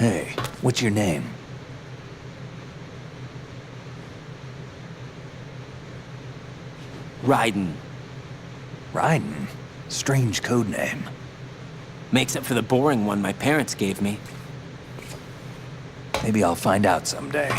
Hey, what's your name? Raiden. Raiden? Strange code name. Makes up for the boring one my parents gave me. Maybe I'll find out someday.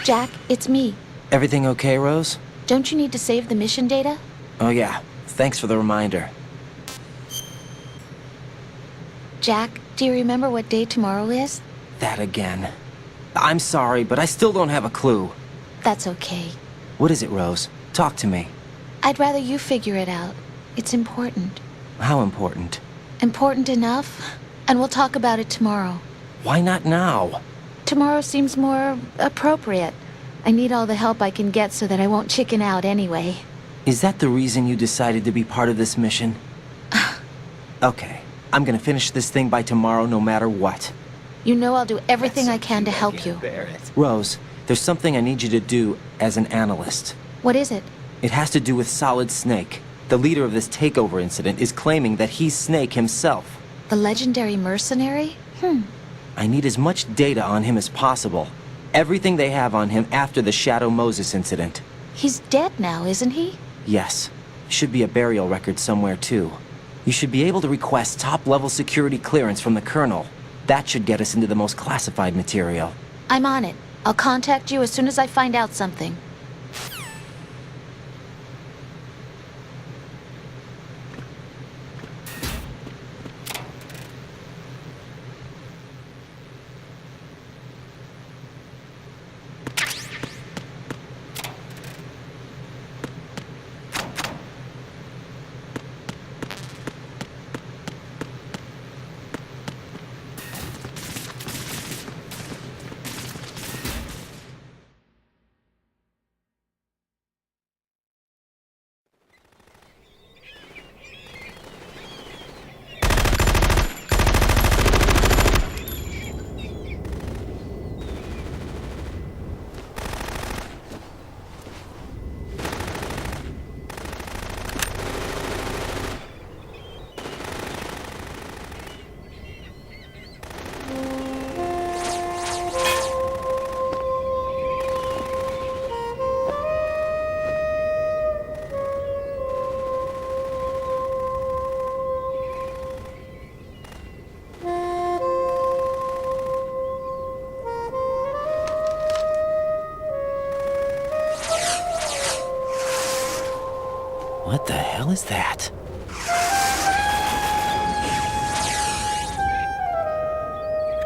Jack, it's me. Everything okay, Rose? Don't you need to save the mission data? Oh yeah, thanks for the reminder. Jack, do you remember what day tomorrow is? That again. I'm sorry, but I still don't have a clue. That's okay. What is it, Rose? Talk to me. I'd rather you figure it out. It's important. How important? Important enough? And we'll talk about it tomorrow. Why not now? Tomorrow seems more appropriate. I need all the help I can get so that I won't chicken out anyway. Is that the reason you decided to be part of this mission? Okay, I'm gonna finish this thing by tomorrow no matter what. You know I'll do everything I can to help you. Rose, there's something I need you to do as an analyst. What is it? It has to do with Solid Snake. The leader of this takeover incident is claiming that he's Snake himself. The legendary mercenary? I need as much data on him as possible. Everything they have on him after the Shadow Moses incident. He's dead now, isn't he? Yes. Should be a burial record somewhere, too. You should be able to request top-level security clearance from the Colonel. That should get us into the most classified material. I'm on it. I'll contact you as soon as I find out something. What the hell is that?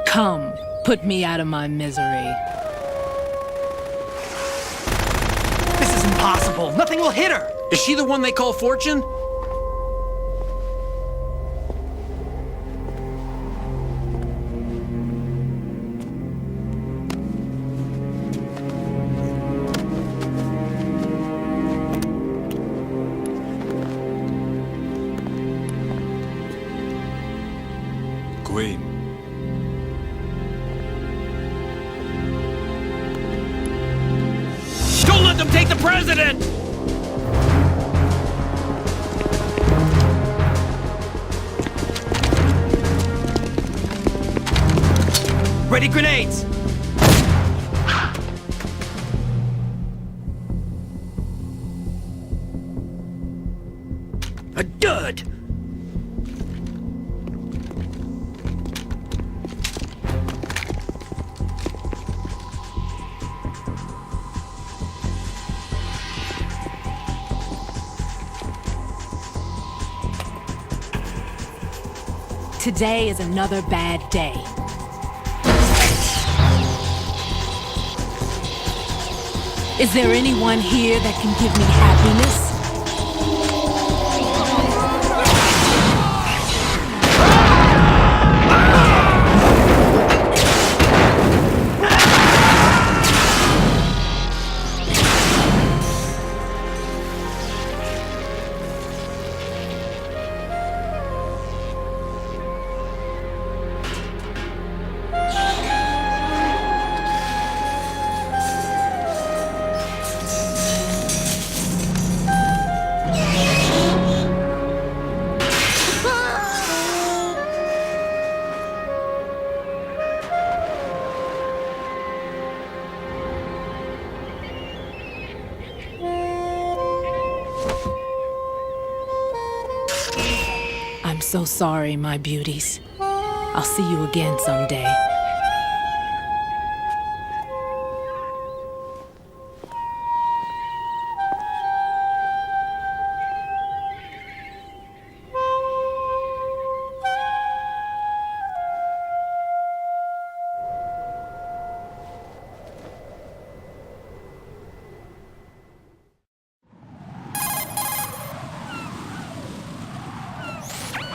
Come, put me out of my misery. This is impossible. Nothing will hit her. Is she the one they call Fortune? Come take the president! Ready grenades! A dud! Today is another bad day. Is there anyone here that can give me happiness? I'm so sorry, my beauties. I'll see you again someday.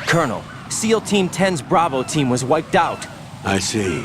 Colonel, SEAL Team 10's Bravo team was wiped out. I see.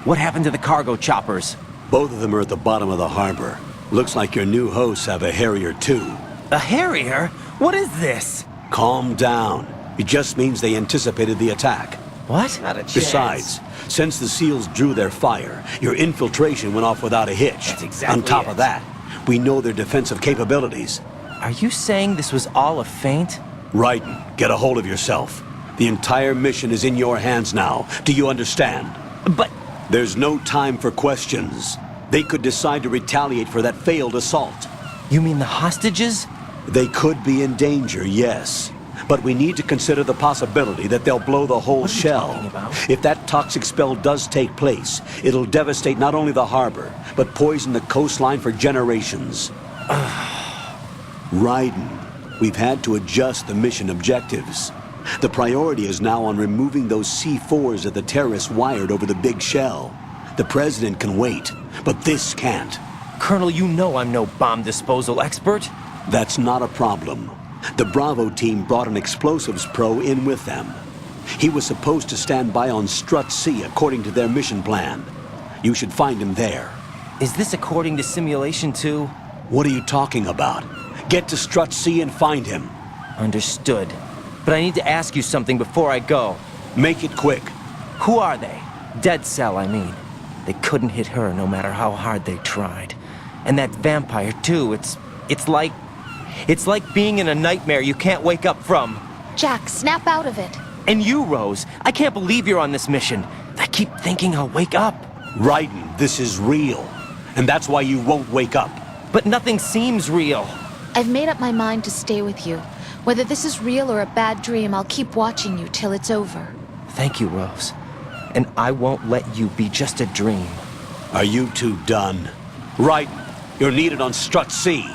What happened to the cargo choppers? Both of them are at the bottom of the harbor. Looks like your new hosts have a Harrier too. A Harrier? What is this? Calm down. It just means they anticipated the attack. What? Not a chance. Besides, since the SEALs drew their fire, your infiltration went off without a hitch. That's exactly On top it. of that, we know their defensive capabilities. Are you saying this was all a feint? Raiden, get a hold of yourself. The entire mission is in your hands now. Do you understand? But... There's no time for questions. They could decide to retaliate for that failed assault. You mean the hostages? They could be in danger, yes. But we need to consider the possibility that they'll blow the whole What are you shell. talking about? If that toxic spell does take place, it'll devastate not only the harbor, but poison the coastline for generations. Raiden, we've had to adjust the mission objectives. The priority is now on removing those C4s that the terrorists wired over the big shell. The president can wait, but this can't. Colonel, you know I'm no bomb disposal expert. That's not a problem. The Bravo team brought an explosives pro in with them. He was supposed to stand by on Strut C according to their mission plan. You should find him there. Is this according to simulation 2? What are you talking about? Get to Strut C and find him. Understood. But I need to ask you something before I go. Make it quick. Who are they? Dead Cell, I mean. They couldn't hit her no matter how hard they tried. And that vampire, too, it's like being in a nightmare you can't wake up from. Jack, snap out of it. And you, Rose, I can't believe you're on this mission. I keep thinking I'll wake up. Raiden, this is real. And that's why you won't wake up. But nothing seems real. I've made up my mind to stay with you. Whether this is real or a bad dream, I'll keep watching you till it's over. Thank you, Rose. And I won't let you be just a dream. Are you two done? Raiden, you're needed on Strut C.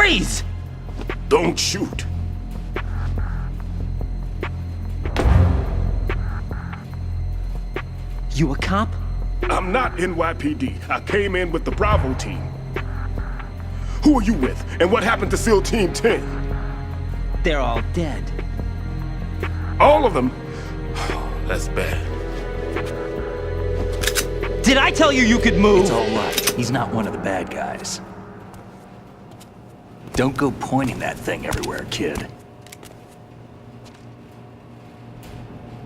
Freeze! Don't shoot. You a cop? I'm not NYPD. I came in with the Bravo team. Who are you with? And what happened to SEAL Team 10? They're all dead. All of them? That's bad. Did I tell you you could move? It's all right. He's not one of the bad guys. Don't go pointing that thing everywhere, kid.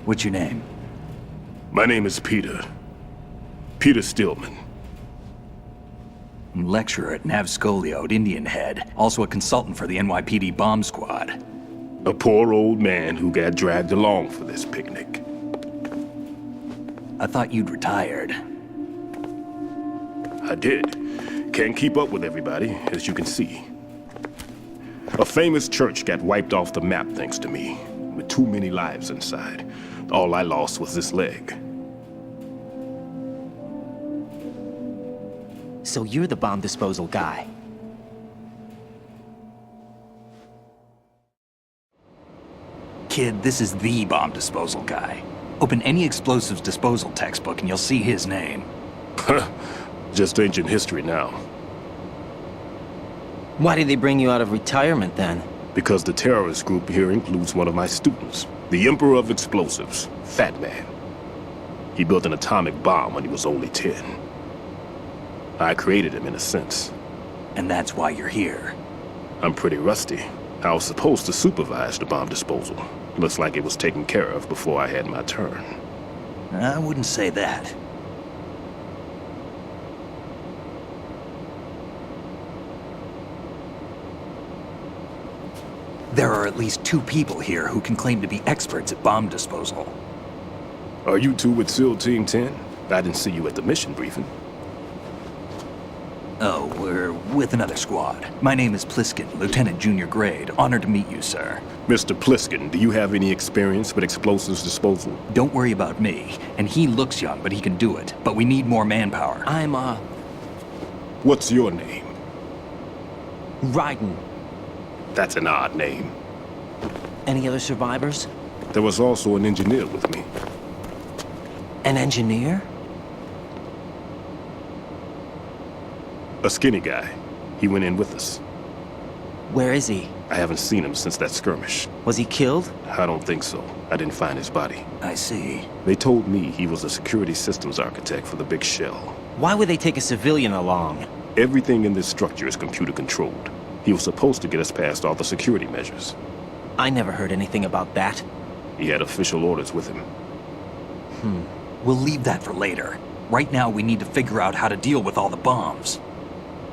What's your name? My name is Peter. Peter Stillman. Lecturer at Nav Scolio at Indian Head. Also a consultant for the NYPD bomb squad. A poor old man who got dragged along for this picnic. I thought you'd retired. I did. Can't keep up with everybody, as you can see. A famous church got wiped off the map thanks to me, with too many lives inside. All I lost was this leg. So you're the bomb disposal guy. Kid, this is the bomb disposal guy. Open any explosives disposal textbook and you'll see his name. Just ancient history now. Why did they bring you out of retirement then? Because the terrorist group here includes one of my students, the Emperor of Explosives, Fat Man. He built an atomic bomb when he was only 10. I created him in a sense. And that's why you're here. I'm pretty rusty. I was supposed to supervise the bomb disposal. Looks like it was taken care of before I had my turn. I wouldn't say that. There are at least 2 people here who can claim to be experts at bomb disposal. Are you two with SEAL Team 10? I didn't see you at the mission briefing. Oh, we're with another squad. My name is Pliskin, Lieutenant Junior Grade. Honored to meet you, sir. Mr. Pliskin, do you have any experience with explosives disposal? Don't worry about me. And he looks young, but he can do it. But we need more manpower. I'm, What's your name? Raiden. That's an odd name. Any other survivors? There was also an engineer with me. An engineer? A skinny guy. He went in with us. Where is he? I haven't seen him since that skirmish. Was he killed? I don't think so. I didn't find his body. I see. They told me he was a security systems architect for the big shell. Why would they take a civilian along? Everything in this structure is computer controlled. He was supposed to get us past all the security measures. I never heard anything about that. He had official orders with him. We'll leave that for later. Right now, we need to figure out how to deal with all the bombs.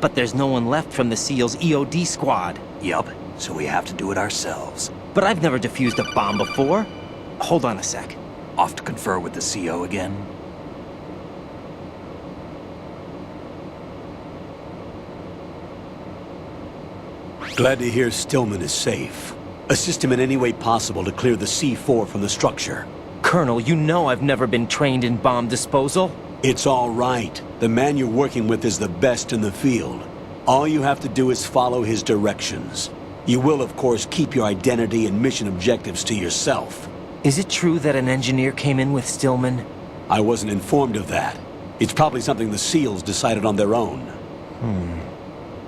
But there's no one left from the SEAL's EOD squad. Yup, so we have to do it ourselves. But I've never defused a bomb before. Hold on a sec. Off to confer with the CO again? Glad to hear Stillman is safe. Assist him in any way possible to clear the C4 from the structure. Colonel, you know I've never been trained in bomb disposal. It's all right. The man you're working with is the best in the field. All you have to do is follow his directions. You will, of course, keep your identity and mission objectives to yourself. Is it true that an engineer came in with Stillman? I wasn't informed of that. It's probably something the SEALs decided on their own.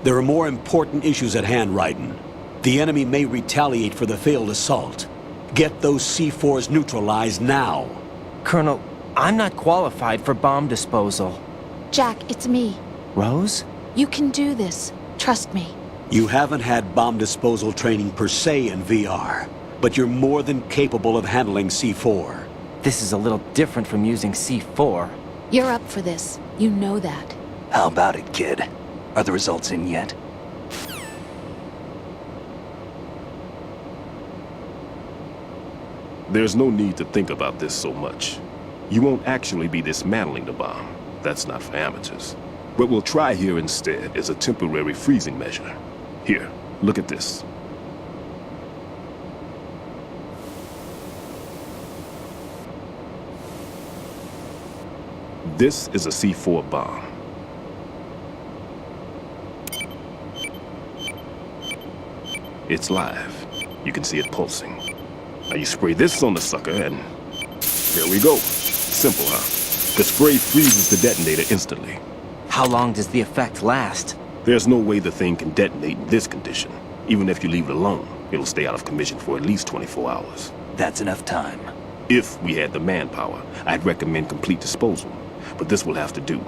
There are more important issues at hand, Raiden. The enemy may retaliate for the failed assault. Get those C4s neutralized now. Colonel, I'm not qualified for bomb disposal. Jack, it's me. Rose? You can do this. Trust me. You haven't had bomb disposal training per se in VR, but you're more than capable of handling C4. This is a little different from using C4. You're up for this. You know that. How about it, kid? Are the results in yet? There's no need to think about this so much. You won't actually be dismantling the bomb. That's not for amateurs. What we'll try here instead is a temporary freezing measure. Here, look at this. This is a C4 bomb. It's live. You can see it pulsing. Now you spray this on the sucker and there we go. Simple, huh? The spray freezes the detonator instantly. How long does the effect last? There's no way the thing can detonate in this condition. Even if you leave it alone, it'll stay out of commission for at least 24 hours. That's enough time. If we had the manpower, I'd recommend complete disposal. But this will have to do.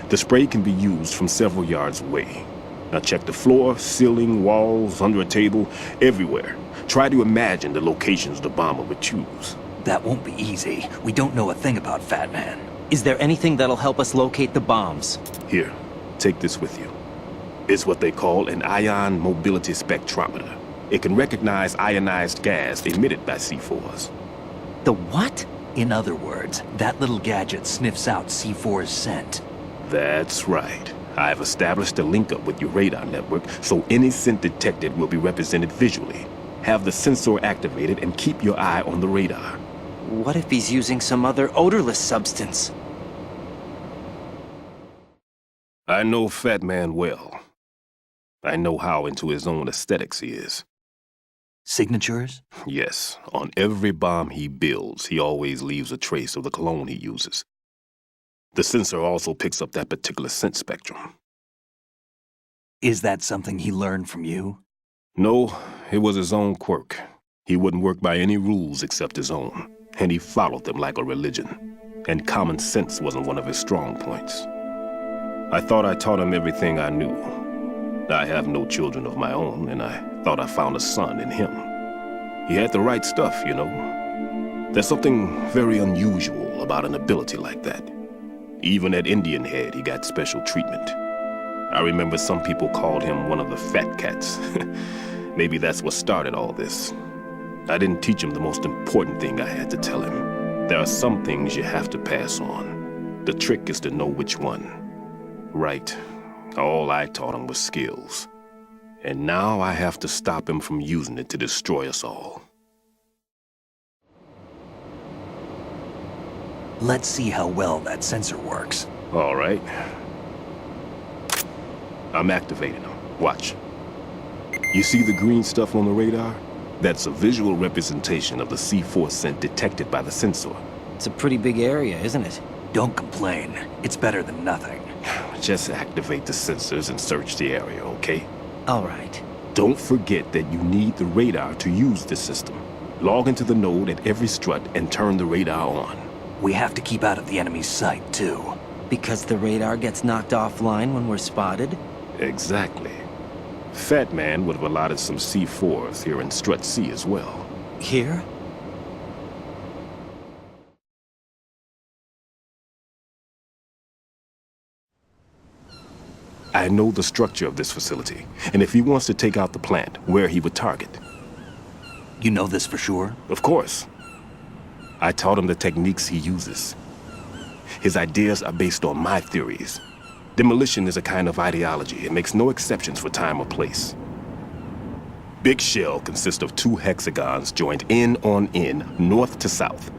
The spray can be used from several yards away. Now check the floor, ceiling, walls, under a table, everywhere. Try to imagine the locations the bomber would choose. That won't be easy. We don't know a thing about Fat Man. Is there anything that'll help us locate the bombs? Here, take this with you. It's what they call an ion mobility spectrometer. It can recognize ionized gas emitted by C4s. The what? In other words, that little gadget sniffs out C4's scent. That's right. I've established a link up with your radar network, so any scent detected will be represented visually. Have the sensor activated and keep your eye on the radar. What if he's using some other odorless substance? I know Fat Man well. I know how into his own aesthetics he is. Signatures? Yes, on every bomb he builds, he always leaves a trace of the cologne he uses. The sensor also picks up that particular scent spectrum. Is that something he learned from you? No, it was his own quirk. He wouldn't work by any rules except his own, and he followed them like a religion. And common sense wasn't one of his strong points. I thought I taught him everything I knew. I have no children of my own, and I thought I found a son in him. He had the right stuff, you know. There's something very unusual about an ability like that. Even at Indian Head, he got special treatment. I remember some people called him one of the fat cats. Maybe that's what started all this. I didn't teach him the most important thing I had to tell him. There are some things you have to pass on. The trick is to know which one. Right. All I taught him was skills. And now I have to stop him from using it to destroy us all. Let's see how well that sensor works. All right. I'm activating them. Watch. You see the green stuff on the radar? That's a visual representation of the C4 scent detected by the sensor. It's a pretty big area, isn't it? Don't complain. It's better than nothing. Just activate the sensors and search the area, okay? All right. Don't forget that you need the radar to use this system. Log into the node at every strut and turn the radar on. We have to keep out of the enemy's sight, too. Because the radar gets knocked offline when we're spotted? Exactly. Fat Man would have allotted some C4s here in Strut C as well. Here? I know the structure of this facility, and if he wants to take out the plant, where he would target. You know this for sure? Of course. I taught him the techniques he uses. His ideas are based on my theories. Demolition is a kind of ideology. It makes no exceptions for time or place. Big shell consists of 2 hexagons joined end on end, north to south.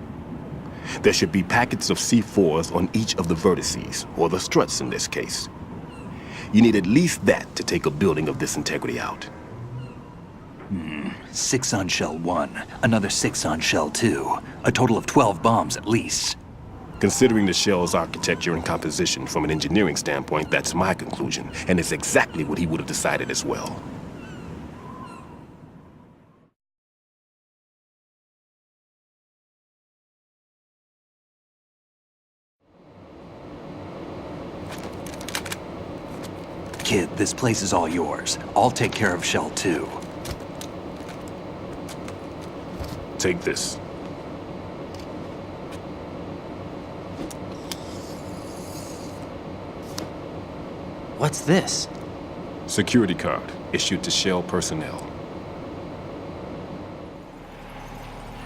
There should be packets of C4s on each of the vertices, or the struts in this case. You need at least that to take a building of this integrity out. 6 on shell 1, another 6 on shell 2. A total of 12 bombs at least. Considering the shell's architecture and composition from an engineering standpoint, that's my conclusion, and it's exactly what he would have decided as well. Kid, this place is all yours. I'll take care of shell 2. Take this. What's this? Security card issued to Shell personnel.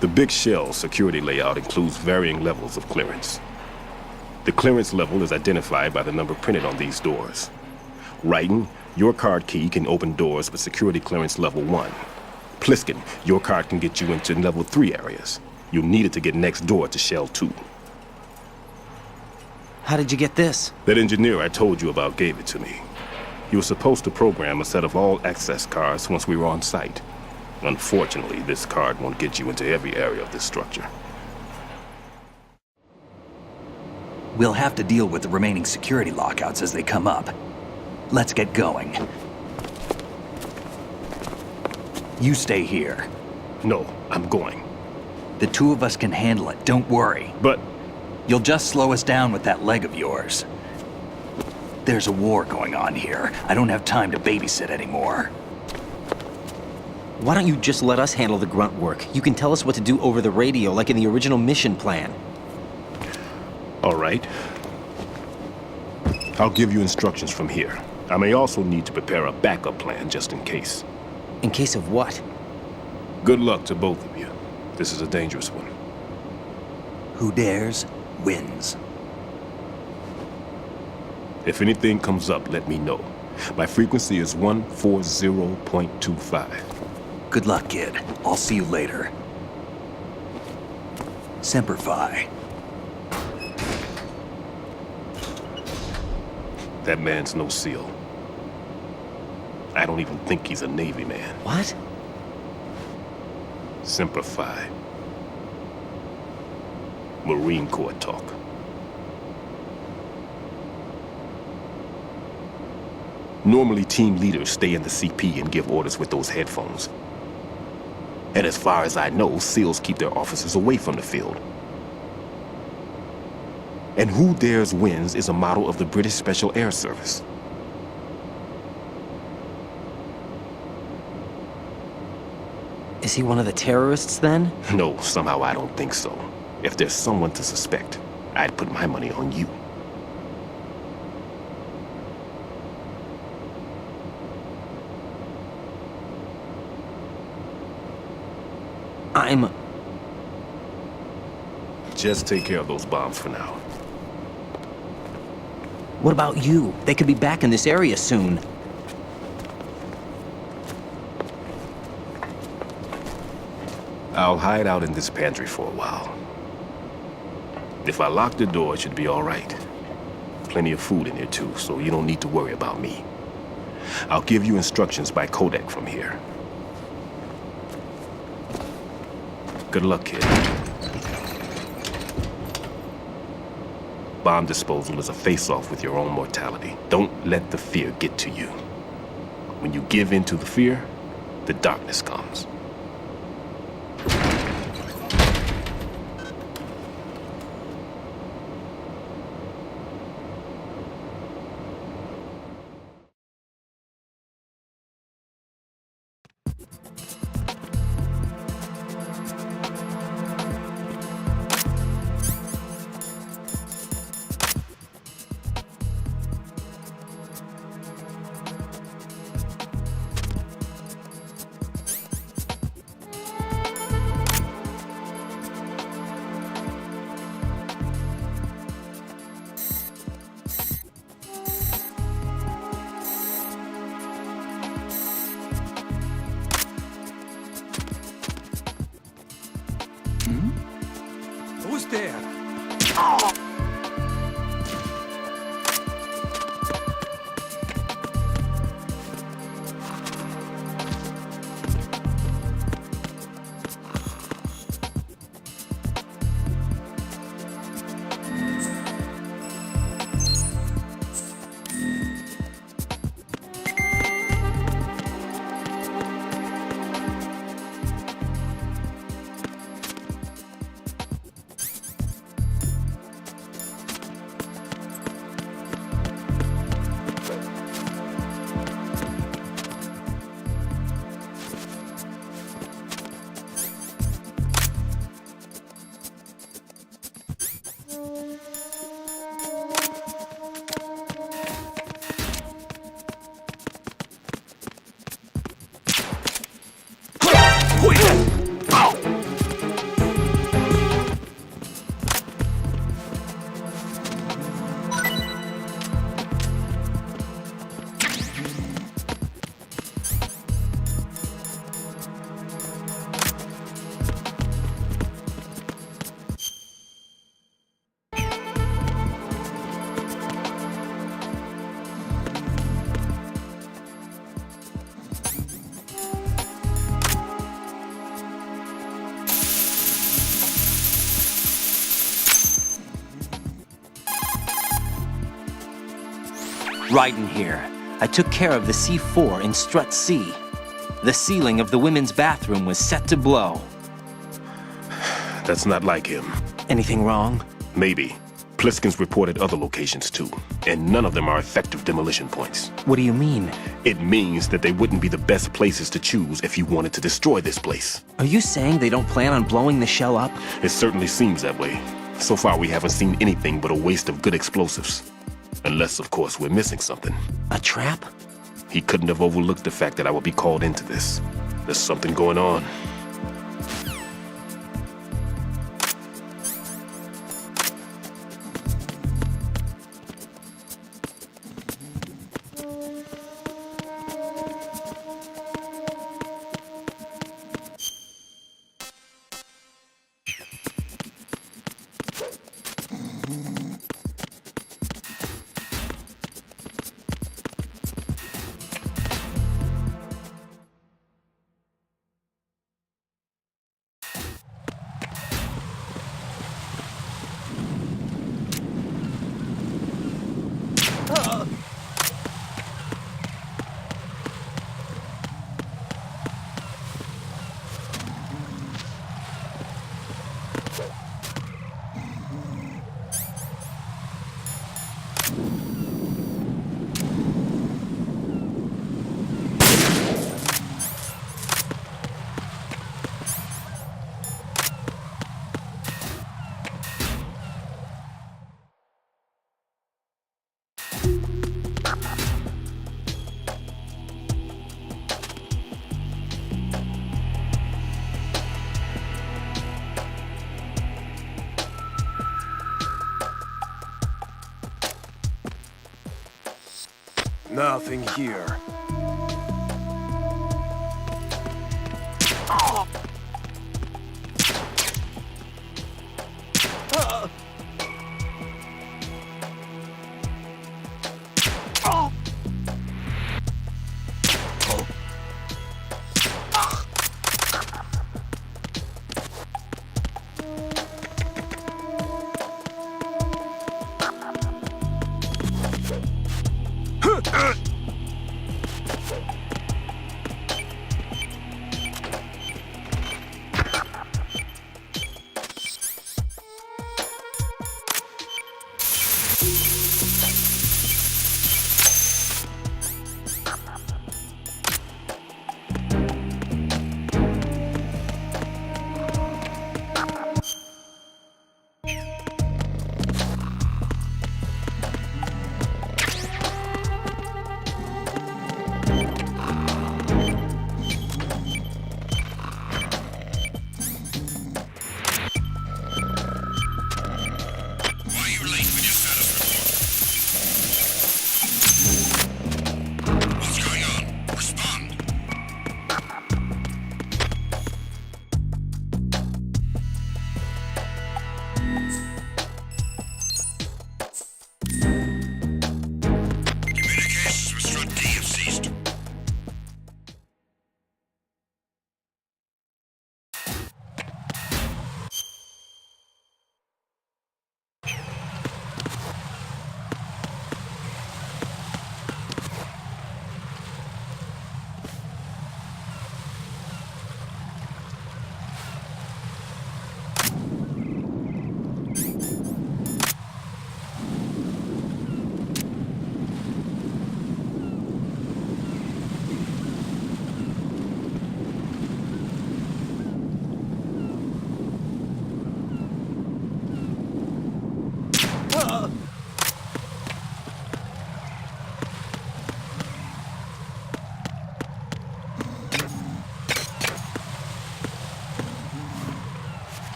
The Big Shell security layout includes varying levels of clearance. The clearance level is identified by the number printed on these doors. Writing, your card key can open doors with security clearance level 1. Pliskin, your card can get you into level 3 areas. You'll need it to get next door to Shell 2. How did you get this? That engineer I told you about gave it to me. He was supposed to program a set of all access cards once we were on site. Unfortunately, this card won't get you into every area of this structure. We'll have to deal with the remaining security lockouts as they come up. Let's get going. You stay here. No, I'm going. The two of us can handle it, don't worry. But You'll just slow us down with that leg of yours. There's a war going on here. I don't have time to babysit anymore. Why don't you just let us handle the grunt work? You can tell us what to do over the radio, like in the original mission plan. all right. I'll give you instructions from here. I may also need to prepare a backup plan just in case. In case of what? Good luck to both of you. This is a dangerous one. Who dares, wins. If anything comes up, let me know. My frequency is 140.25. Good luck, kid. I'll see you later. Semper Fi. That man's no SEAL. I don't even think he's a Navy man. What? Semper Fi. Marine Corps talk. Normally, team leaders stay in the CP and give orders with those headphones. And as far as I know, SEALs keep their officers away from the field. And Who Dares Wins is a model of the British Special Air Service. Is he one of the terrorists then? No, somehow I don't think so. If there's someone to suspect, I'd put my money on you. Just take care of those bombs for now. What about you? They could be back in this area soon. I'll hide out in this pantry for a while. If I lock the door, it should be all right. Plenty of food in here too, so you don't need to worry about me. I'll give you instructions by codec from here. Good luck, kid. Bomb disposal is a face-off with your own mortality. Don't let the fear get to you. When you give in to the fear, the darkness comes. Right in here. I took care of the C4 in strut C. The ceiling of the women's bathroom was set to blow. That's not like him. Anything wrong? Maybe. Pliskin's reported other locations too, and none of them are effective demolition points. What do you mean? It means that they wouldn't be the best places to choose if you wanted to destroy this place. Are you saying they don't plan on blowing the shell up? It certainly seems that way. So far, we haven't seen anything but a waste of good explosives. Unless, of course, we're missing something. A trap? He couldn't have overlooked the fact that I would be called into this. There's something going on. Nothing here.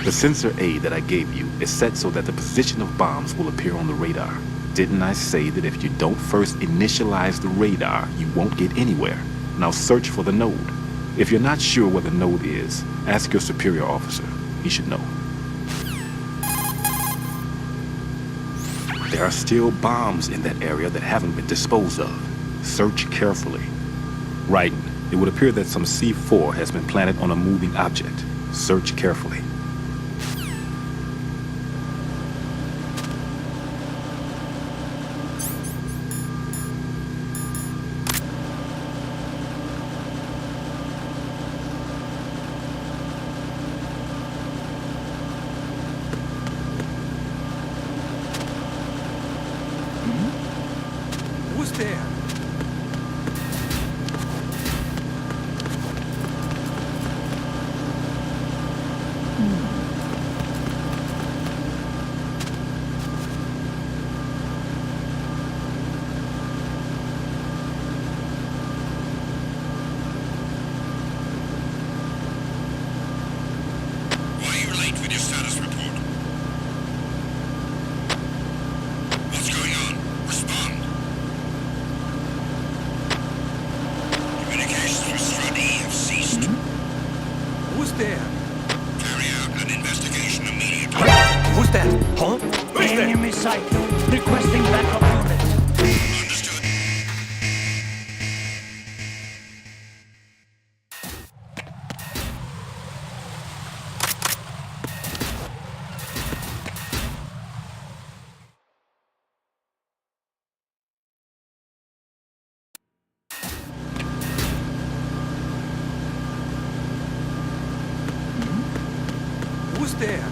The sensor aid that I gave you is set so that the position of bombs will appear on the radar. Didn't I say that if you don't first initialize the radar, you won't get anywhere? Now search for the node. If you're not sure where the node is, ask your superior officer. He should know. There are still bombs in that area that haven't been disposed of. Search carefully. Right. It would appear that some C4 has been planted on a moving object. Search carefully. Who's there? Why are you late with your status report? What's going on? Respond. Communications with Stradi have ceased. Who's there? Carry out an investigation immediately. Who's that? Huh? Who's there? Enemy sight. Requesting backup units. Understood. Who's there?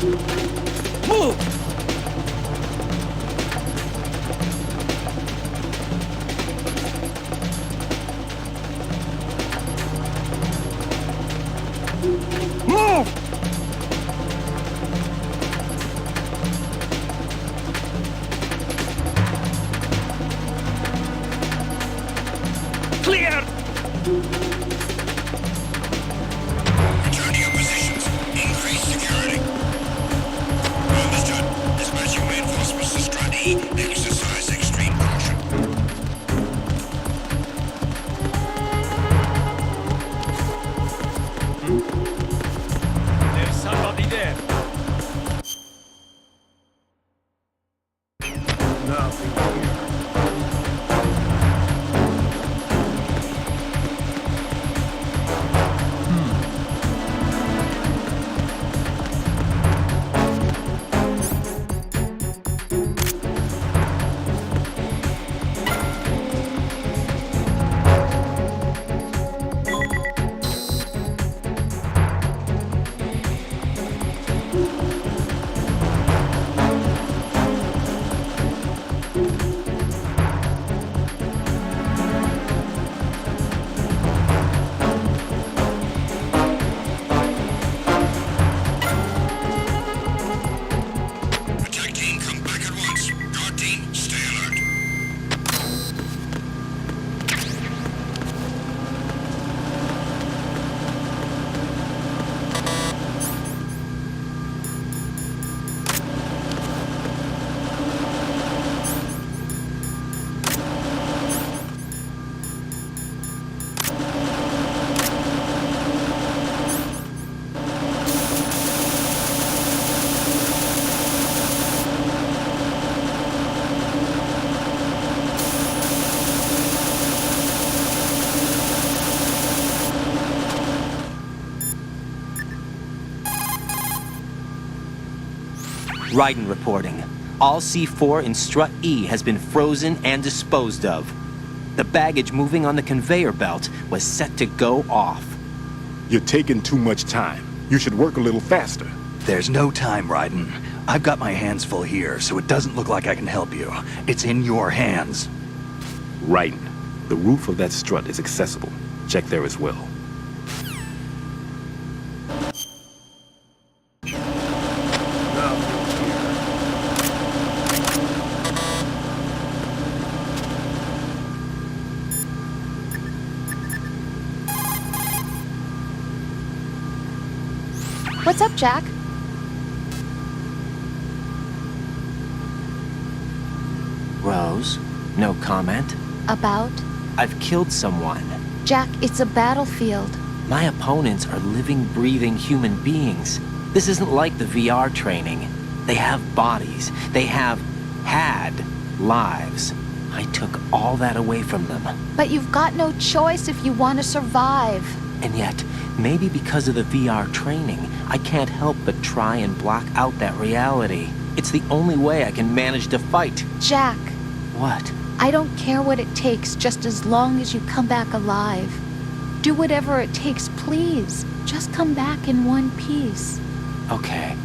Move! Move! Clear! Return to your positions. Increase security. Understood. Dispatching reinforcements to Strut E. Exercise extreme caution. There's somebody there. Nothing here. Attack team, come back at once. Guard team, stay alert. Raiden reporting. All C4 in Strut E has been frozen and disposed of. The baggage moving on the conveyor belt was set to go off. You're taking too much time. You should work a little faster. There's no time, Raiden. I've got my hands full here, so it doesn't look like I can help you. It's in your hands. Right. The roof of that strut is accessible. Check there as well. What's up, Jack? Rose, no comment. About? I've killed someone. Jack, it's a battlefield. My opponents are living, breathing human beings. This isn't like the VR training. They have bodies. They have had lives. I took all that away from them. But you've got no choice if you want to survive. And yet, maybe because of the VR training, I can't help but try and block out that reality. It's the only way I can manage to fight. Jack, What? I don't care what it takes, just as long as you come back alive. Do whatever it takes, please. Just come back in one piece. Okay.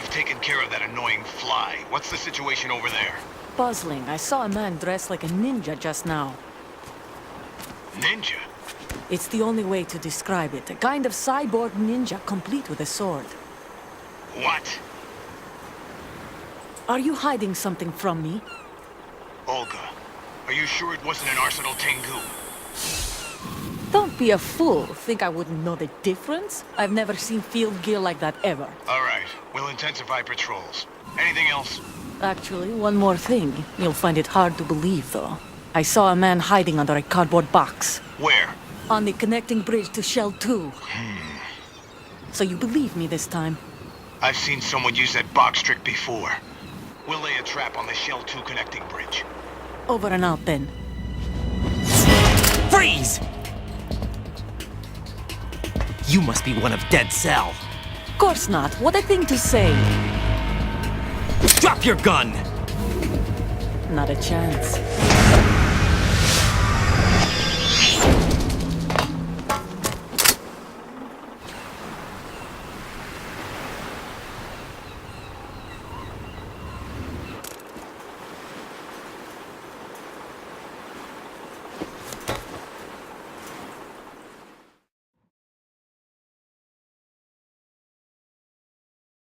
You've taken care of that annoying fly. What's the situation over there? Puzzling. I saw a man dressed like a ninja just now. Ninja? It's the only way to describe it. A kind of cyborg ninja, complete with a sword. What? Are you hiding something from me? Olga, are you sure it wasn't an Arsenal Tengu? Don't be a fool. Think I wouldn't know the difference? I've never seen field gear like that ever. All right, we'll intensify patrols. Anything else? Actually, one more thing. You'll find it hard to believe, though. I saw a man hiding under a cardboard box. Where? On the connecting bridge to Shell 2. So you believe me this time? I've seen someone use that box trick before. We'll lay a trap on the Shell 2 connecting bridge. Over and out, then. Freeze! You must be one of Dead Cell. Course not. What a thing to say. Drop your gun! Not a chance.